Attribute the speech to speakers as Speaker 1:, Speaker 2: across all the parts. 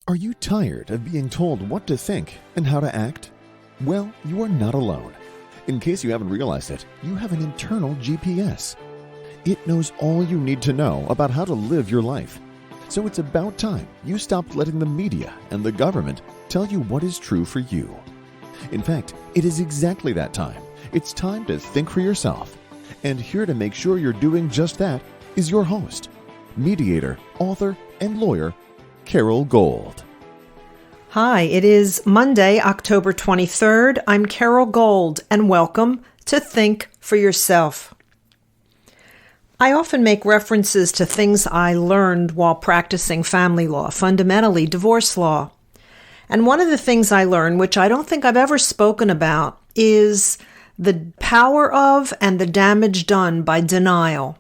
Speaker 1: Are you tired of being told what to think and how to act? Well, you are not alone. In case you haven't realized it, you have an internal GPS. It knows all you need to know about how to live your life. So it's about time you stopped letting the media and the government tell you what is true for you. In fact, it is exactly that time. It's time to think for yourself. And here to make sure you're doing just that is your host, mediator, author, and lawyer, Carol Gold.
Speaker 2: Hi, it is Monday, October 23rd. I'm Carol Gold, and welcome to Think for Yourself. I often make references to things I learned while practicing family law, fundamentally divorce law. And one of the things I learned, which I don't think I've ever spoken about, is the power of and the damage done by denial.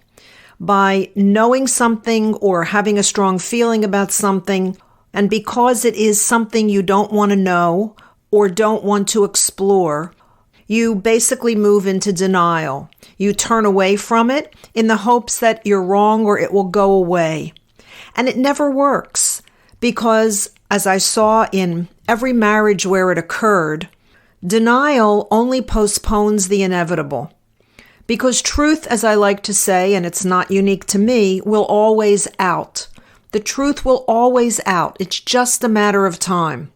Speaker 2: By knowing something or having a strong feeling about something, and because it is something you don't want to know or don't want to explore, you basically move into denial. You turn away from it in the hopes that you're wrong or it will go away. And it never works because, as I saw in every marriage where it occurred, denial only postpones the inevitable. Because truth, as I like to say, and it's not unique to me, will always out. The truth will always out. It's just a matter of time.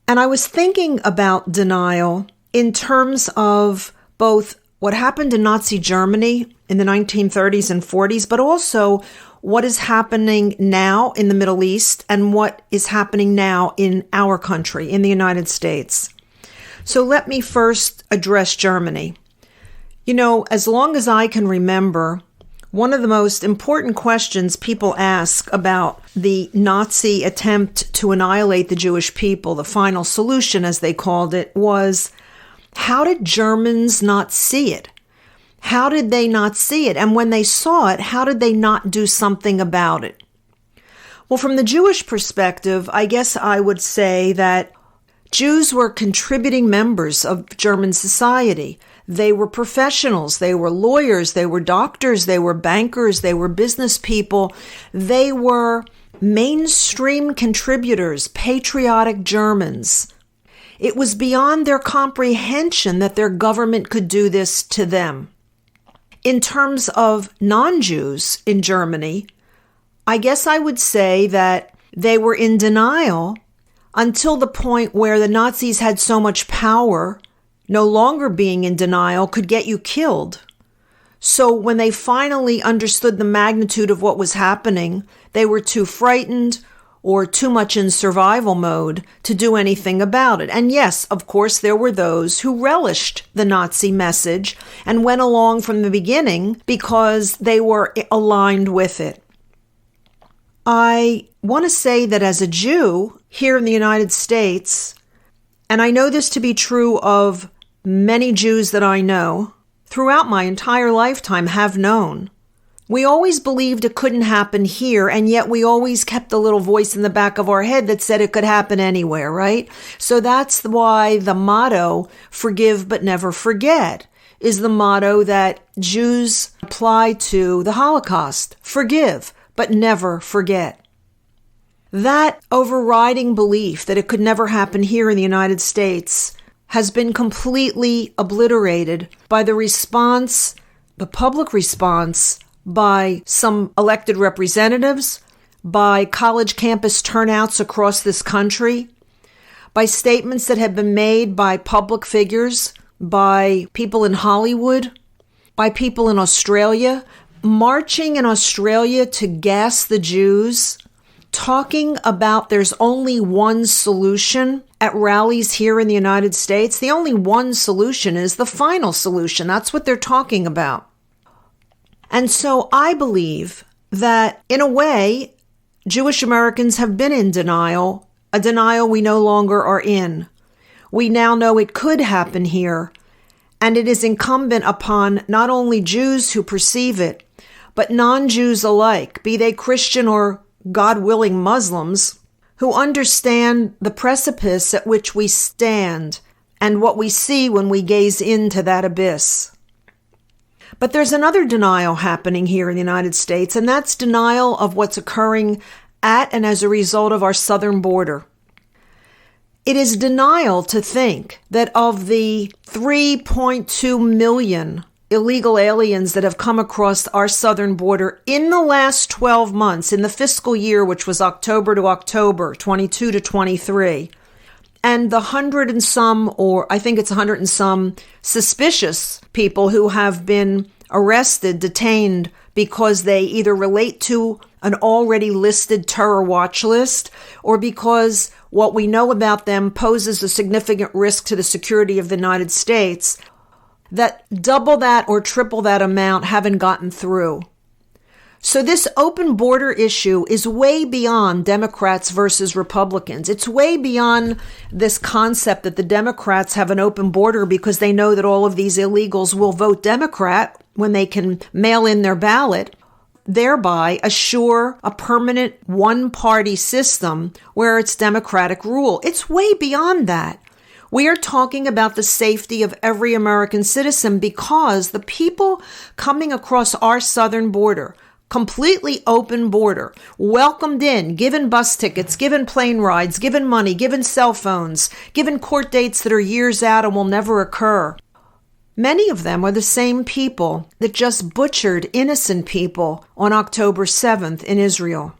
Speaker 2: And I was thinking about denial in terms of both what happened in Nazi Germany in the 1930s and 40s, but also what is happening now in the Middle East and what is happening now in our country, in the United States. So let me first address Germany. You know, as long as I can remember, one of the most important questions people ask about the Nazi attempt to annihilate the Jewish people, the final solution as they called it, was how did Germans not see it? How did they not see it? And when they saw it, how did they not do something about it? Well, from the Jewish perspective, I guess I would say that Jews were contributing members of German society. They were professionals, they were lawyers, they were doctors, they were bankers, they were business people. They were mainstream contributors, patriotic Germans. It was beyond their comprehension that their government could do this to them. In terms of non-Jews in Germany, I guess I would say that they were in denial until the point where the Nazis had so much power, no longer being in denial could get you killed. So when they finally understood the magnitude of what was happening, they were too frightened or too much in survival mode to do anything about it. And yes, of course, there were those who relished the Nazi message and went along from the beginning because they were aligned with it. I want to say that as a Jew here in the United States, and I know this to be true of many Jews that I know, throughout my entire lifetime have known, we always believed it couldn't happen here, and yet we always kept a little voice in the back of our head that said it could happen anywhere, right? So that's why the motto, forgive but never forget, is the motto that Jews apply to the Holocaust. Forgive but never forget. That overriding belief that it could never happen here in the United States has been completely obliterated by the response, the public response, by some elected representatives, by college campus turnouts across this country, by statements that have been made by public figures, by people in Hollywood, by people in Australia, marching in Australia to gas the Jews, talking about there's only one solution at rallies here in the United States. The only one solution is the final solution. That's what they're talking about. And so I believe that, in a way, Jewish Americans have been in denial, a denial we no longer are in. We now know it could happen here, and it is incumbent upon not only Jews who perceive it, but non-Jews alike, be they Christian or God-willing Muslims, who understand the precipice at which we stand and what we see when we gaze into that abyss. But there's another denial happening here in the United States, and that's denial of what's occurring at and as a result of our southern border. It is denial to think that of the 3.2 million illegal aliens that have come across our southern border in the last 12 months, in the fiscal year, which was October to October, 22 to 23, and the 100 and some, or I think it's 100 and some suspicious people who have been arrested, detained, because they either relate to an already listed terror watch list or because what we know about them poses a significant risk to the security of the United States, that double that or triple that amount haven't gotten through. So this open border issue is way beyond Democrats versus Republicans. It's way beyond this concept that the Democrats have an open border because they know that all of these illegals will vote Democrat when they can mail in their ballot, thereby assure a permanent one-party system where it's Democratic rule. It's way beyond that. We are talking about the safety of every American citizen because the people coming across our southern border, completely open border, welcomed in, given bus tickets, given plane rides, given money, given cell phones, given court dates that are years out and will never occur. Many of them are the same people that just butchered innocent people on October 7th in Israel.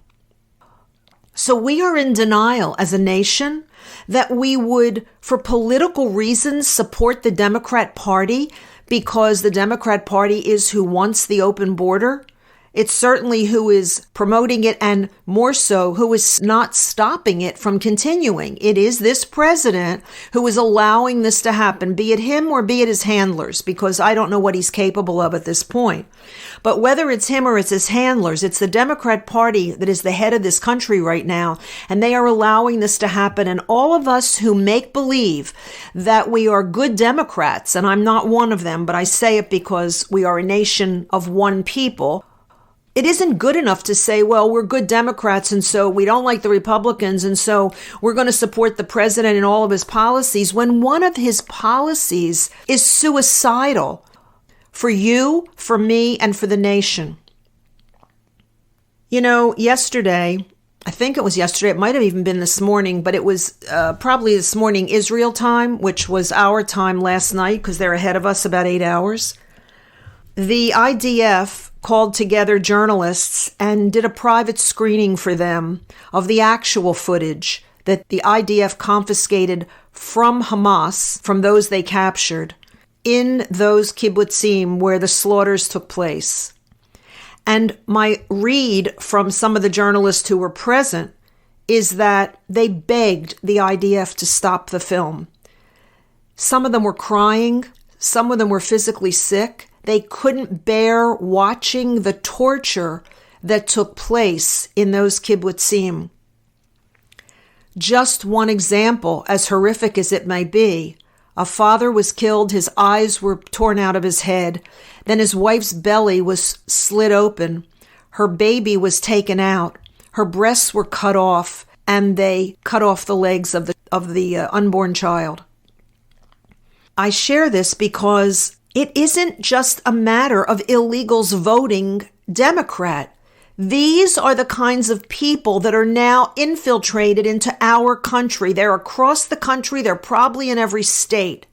Speaker 2: So we are in denial as a nation that we would, for political reasons, support the Democrat Party because the Democrat Party is who wants the open border. It's certainly who is promoting it, and more so, who is not stopping it from continuing. It is this president who is allowing this to happen, be it him or be it his handlers, because I don't know what he's capable of at this point. But whether it's him or it's his handlers, it's the Democrat Party that is the head of this country right now, and they are allowing this to happen. And all of us who make believe that we are good Democrats, and I'm not one of them, but I say it because we are a nation of one people, it isn't good enough to say, well, we're good Democrats and so we don't like the Republicans and so we're going to support the president and all of his policies when one of his policies is suicidal for you, for me, and for the nation. You know, yesterday, I think it was yesterday, it might have even been this morning, but it was probably this morning Israel time, which was our time last night because they're ahead of us about 8 hours. The IDF called together journalists and did a private screening for them of the actual footage that the IDF confiscated from Hamas, from those they captured, in those kibbutzim where the slaughters took place. And my read from some of the journalists who were present is that they begged the IDF to stop the film. Some of them were crying. Some of them were physically sick. They couldn't bear watching the torture that took place in those kibbutzim. Just one example, as horrific as it may be, a father was killed, his eyes were torn out of his head, then his wife's belly was slit open, her baby was taken out, her breasts were cut off, and they cut off the legs of the unborn child. I share this because it isn't just a matter of illegals voting Democrat. These are the kinds of people that are now infiltrated into our country. They're across the country. They're probably in every state.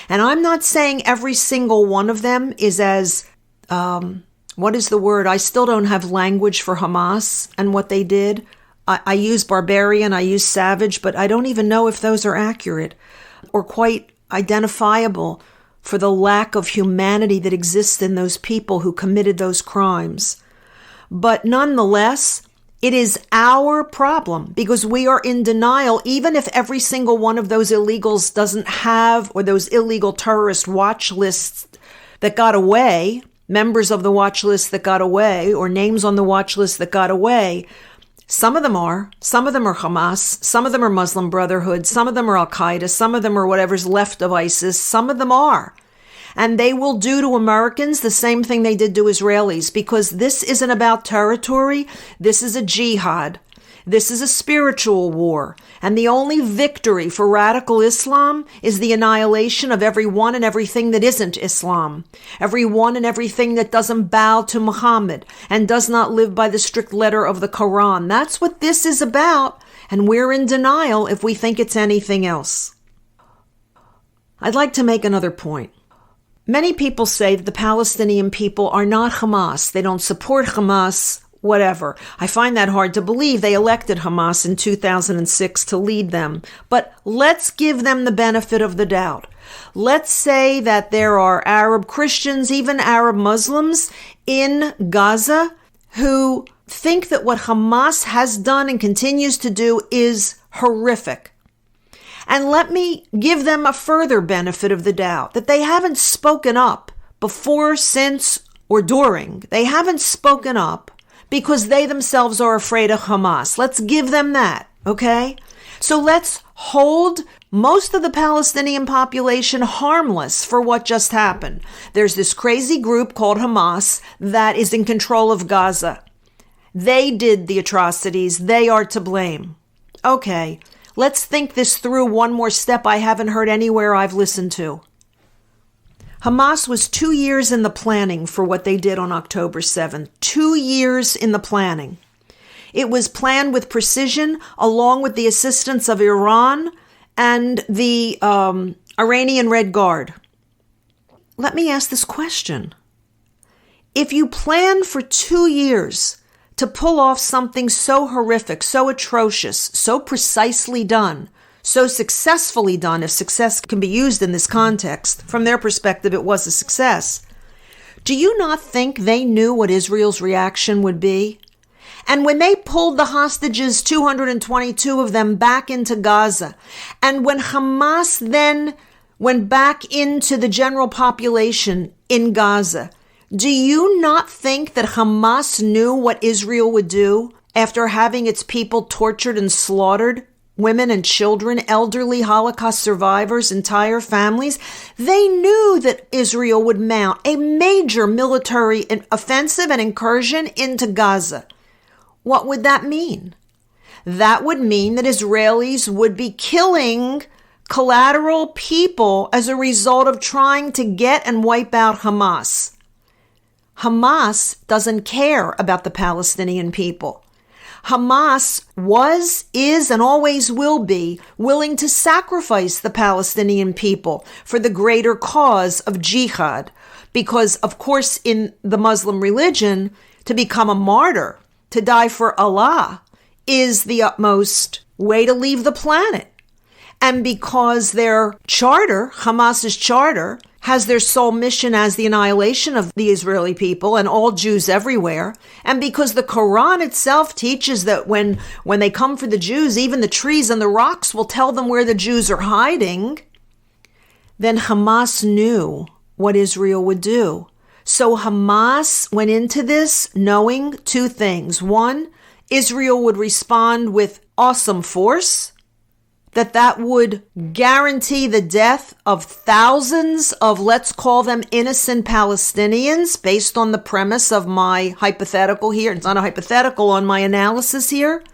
Speaker 2: And I'm not saying every single one of them is as, what is the word? I still don't have language for Hamas and what they did. I use barbarian, I use savage, but I don't even know if those are accurate or quite identifiable for the lack of humanity that exists in those people who committed those crimes. But nonetheless, it is our problem because we are in denial, even if every single one of those illegals doesn't have, or those illegal terrorist watch lists that got away, members of the watch list that got away, or names on the watch list that got away. Some of them are Hamas, some of them are Muslim Brotherhood, some of them are Al-Qaeda, some of them are whatever's left of ISIS, some of them are. And they will do to Americans the same thing they did to Israelis, because this isn't about territory, this is a jihad. This is a spiritual war, and the only victory for radical Islam is the annihilation of everyone and everything that isn't Islam, everyone and everything that doesn't bow to Muhammad and does not live by the strict letter of the Quran. That's what this is about, and we're in denial if we think it's anything else. I'd like to make another point. Many people say that the Palestinian people are not Hamas. They don't support Hamas, whatever. I find that hard to believe. They elected Hamas in 2006 to lead them. But let's give them the benefit of the doubt. Let's say that there are Arab Christians, even Arab Muslims in Gaza who think that what Hamas has done and continues to do is horrific. And let me give them a further benefit of the doubt, that they haven't spoken up before, since, or during. They haven't spoken up because they themselves are afraid of Hamas. Let's give them that, okay? So let's hold most of the Palestinian population harmless for what just happened. There's this crazy group called Hamas that is in control of Gaza. They did the atrocities. They are to blame. Okay. Let's think this through one more step I haven't heard anywhere I've listened to. Hamas was 2 years in the planning for what they did on October 7th. 2 years in the planning. It was planned with precision, along with the assistance of Iran and the Iranian Red Guard. Let me ask this question. If you plan for 2 years to pull off something so horrific, so atrocious, so precisely done, so successfully done, if success can be used in this context, from their perspective it was a success, do you not think they knew what Israel's reaction would be? And when they pulled the hostages, 222 of them, back into Gaza, and when Hamas then went back into the general population in Gaza, do you not think that Hamas knew what Israel would do after having its people tortured and slaughtered? Women and children, elderly Holocaust survivors, entire families. They knew that Israel would mount a major military offensive and incursion into Gaza. What would that mean? That would mean that Israelis would be killing collateral people as a result of trying to get and wipe out Hamas. Hamas doesn't care about the Palestinian people. Hamas was, is, and always will be willing to sacrifice the Palestinian people for the greater cause of jihad. Because, of course, in the Muslim religion, to become a martyr, to die for Allah, is the utmost way to leave the planet. And because their charter, Hamas's charter, has their sole mission as the annihilation of the Israeli people and all Jews everywhere, and because the Quran itself teaches that when they come for the Jews, even the trees and the rocks will tell them where the Jews are hiding, then Hamas knew what Israel would do. So Hamas went into this knowing two things. One, Israel would respond with awesome force, that would guarantee the death of thousands of, let's call them, innocent Palestinians, based on the premise of my hypothetical here. It's not a hypothetical, on my analysis here.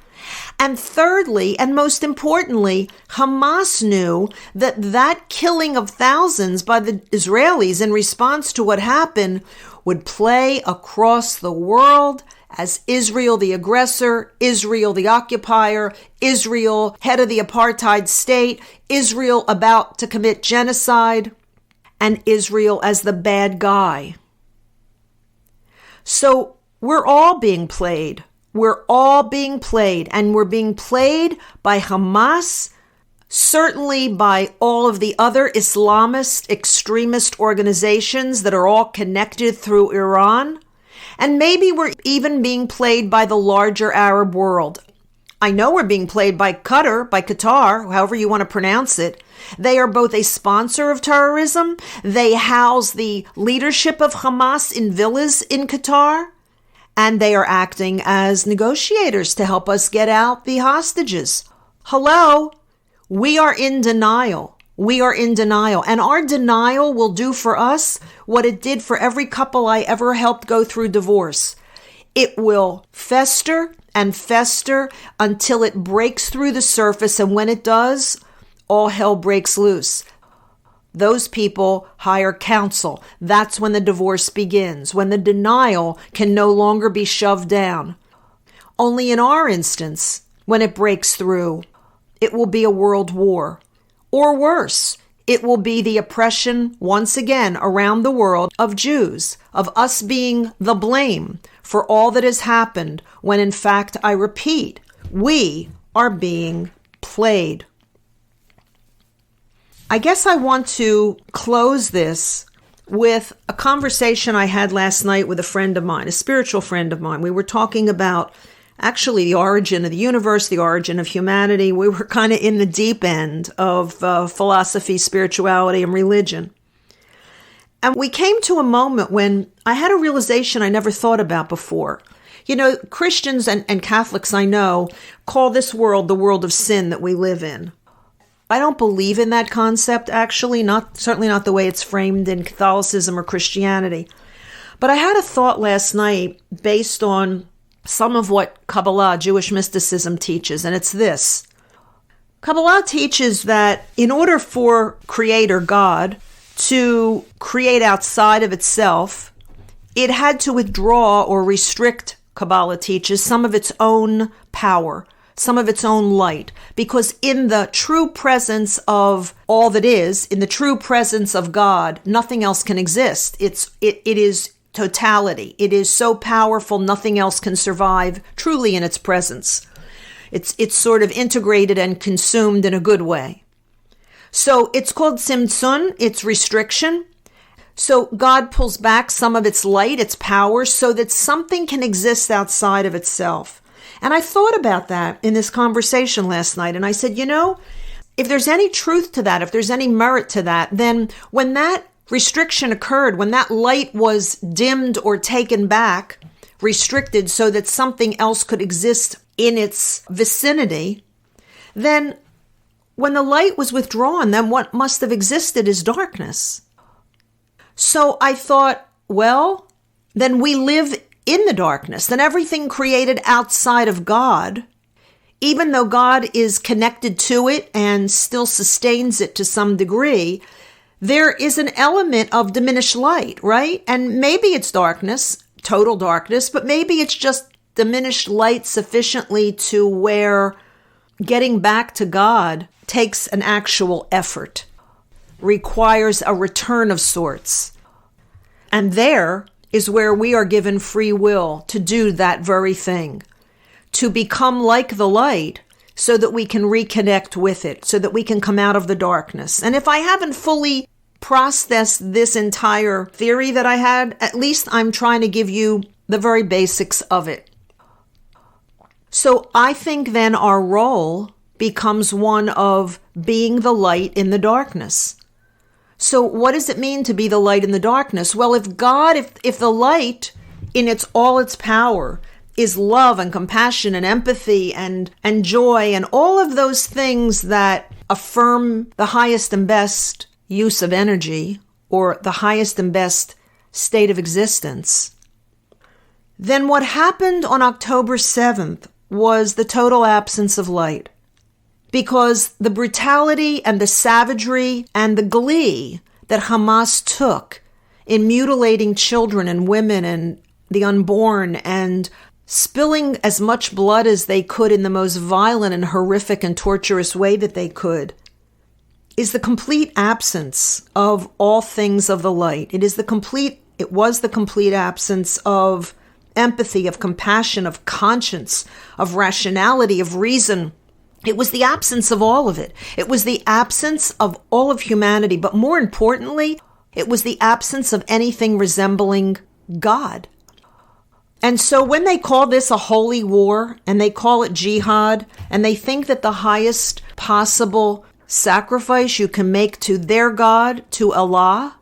Speaker 2: And thirdly, and most importantly, Hamas knew that killing of thousands by the Israelis in response to what happened would play across the world as Israel the aggressor, Israel the occupier, Israel head of the apartheid state, Israel about to commit genocide, and Israel as the bad guy. So we're all being played. We're all being played, and we're being played by Hamas, certainly by all of the other Islamist extremist organizations that are all connected through Iran. And maybe we're even being played by the larger Arab world. I know we're being played by Qatar, however you want to pronounce it. They are both a sponsor of terrorism. They house the leadership of Hamas in villas in Qatar. And they are acting as negotiators to help us get out the hostages. Hello? We are in denial. We are in denial, and our denial will do for us what it did for every couple I ever helped go through divorce. It will fester and fester until it breaks through the surface. And when it does, all hell breaks loose. Those people hire counsel. That's when the divorce begins, when the denial can no longer be shoved down. Only in our instance, when it breaks through, it will be a world war. Or worse, it will be the oppression once again around the world of Jews, of us being the blame for all that has happened, when in fact, I repeat, we are being played. I guess I want to close this with a conversation I had last night with a friend of mine, a spiritual friend of mine. We were talking about actually the origin of the universe, the origin of humanity. We were kind of in the deep end of philosophy, spirituality, and religion. And we came to a moment when I had a realization I never thought about before. You know, Christians and Catholics I know call this world the world of sin that we live in. I don't believe in that concept, actually, certainly not the way it's framed in Catholicism or Christianity. But I had a thought last night based on some of what Kabbalah, Jewish mysticism, teaches, and it's this. Kabbalah teaches that in order for Creator God to create outside of itself, it had to withdraw or restrict, Kabbalah teaches, some of its own power, some of its own light, because in the true presence of all that is, in the true presence of God, nothing else can exist. It is totality. It is so powerful, nothing else can survive truly in its presence. It's sort of integrated and consumed in a good way. So it's called Tzimtzum, it's restriction. So God pulls back some of its light, its power, so that something can exist outside of itself. And I thought about that in this conversation last night. And I said, you know, if there's any truth to that, if there's any merit to that, then when that restriction occurred, when that light was dimmed or taken back, restricted so that something else could exist in its vicinity, then when the light was withdrawn, then what must have existed is darkness. So I thought, well, then we live in the darkness, then everything created outside of God, even though God is connected to it and still sustains it to some degree, there is an element of diminished light, right? And maybe it's darkness, total darkness, but maybe it's just diminished light sufficiently to where getting back to God takes an actual effort, requires a return of sorts. And there is where we are given free will to do that very thing, to become like the light so that we can reconnect with it, so that we can come out of the darkness. And if I haven't fully processed this entire theory that I had, at least I'm trying to give you the very basics of it. So I think then our role becomes one of being the light in the darkness. So what does it mean to be the light in the darkness? Well, if the light in all its power is love and compassion and empathy and joy and all of those things that affirm the highest and best use of energy or the highest and best state of existence, then what happened on October 7th was the total absence of light. Because the brutality and the savagery and the glee that Hamas took in mutilating children and women and the unborn and spilling as much blood as they could in the most violent and horrific and torturous way that they could, is the complete absence of all things of the light. It was the complete absence of empathy, of compassion, of conscience, of rationality, of reason. It was the absence of all of it. It was the absence of all of humanity. But more importantly, it was the absence of anything resembling God. And so when they call this a holy war and they call it jihad and they think that the highest possible sacrifice you can make to their God, to Allah,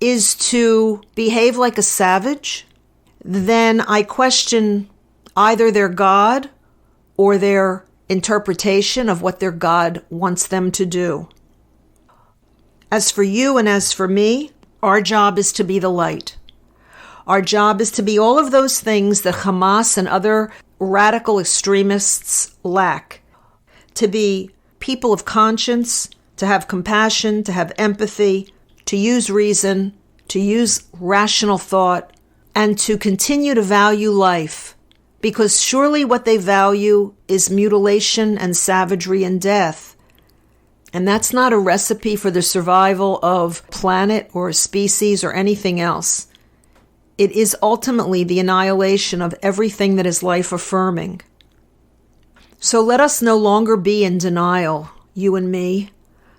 Speaker 2: is to behave like a savage, then I question either their God or their interpretation of what their God wants them to do. As for you and as for me, our job is to be the light. Our job is to be all of those things that Hamas and other radical extremists lack. To be people of conscience, to have compassion, to have empathy, to use reason, to use rational thought, and to continue to value life. Because surely what they value is mutilation and savagery and death. And that's not a recipe for the survival of planet or a species or anything else. It is ultimately the annihilation of everything that is life-affirming. So let us no longer be in denial, you and me.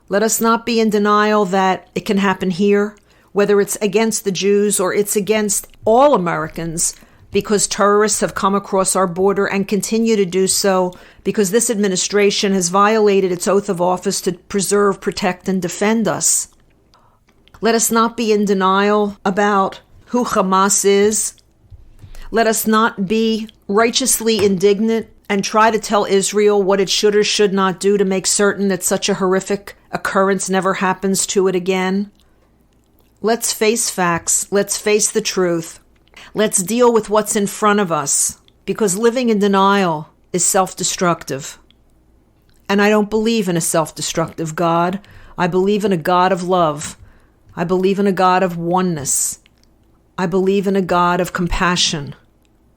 Speaker 2: Let us not be in denial that it can happen here, whether it's against the Jews or it's against all Americans, because terrorists have come across our border and continue to do so because this administration has violated its oath of office to preserve, protect, and defend us. Let us not be in denial about who Hamas is. Let us not be righteously indignant and try to tell Israel what it should or should not do to make certain that such a horrific occurrence never happens to it again. Let's face facts. Let's face the truth. Let's deal with what's in front of us, because living in denial is self-destructive. And I don't believe in a self-destructive God. I believe in a God of love. I believe in a God of oneness. I believe in a God of compassion.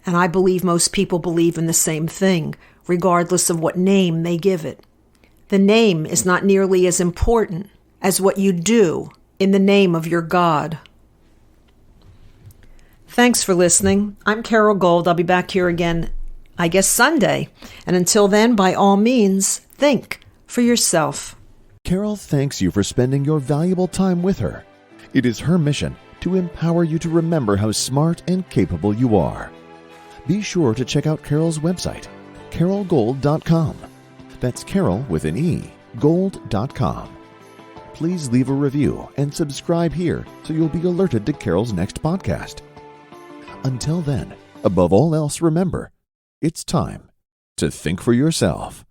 Speaker 2: And I believe most people believe in the same thing, regardless of what name they give it. The name is not nearly as important as what you do in the name of your God. Thanks for listening. I'm Carol Gold. I'll be back here again, I guess, Sunday. And until then, by all means, think for yourself.
Speaker 1: Carol thanks you for spending your valuable time with her. It is her mission to empower you to remember how smart and capable you are. Be sure to check out Carol's website, carolgold.com. That's Carol with an E, gold.com. Please leave a review and subscribe here so you'll be alerted to Carol's next podcast. Until then, above all else, remember, it's time to think for yourself.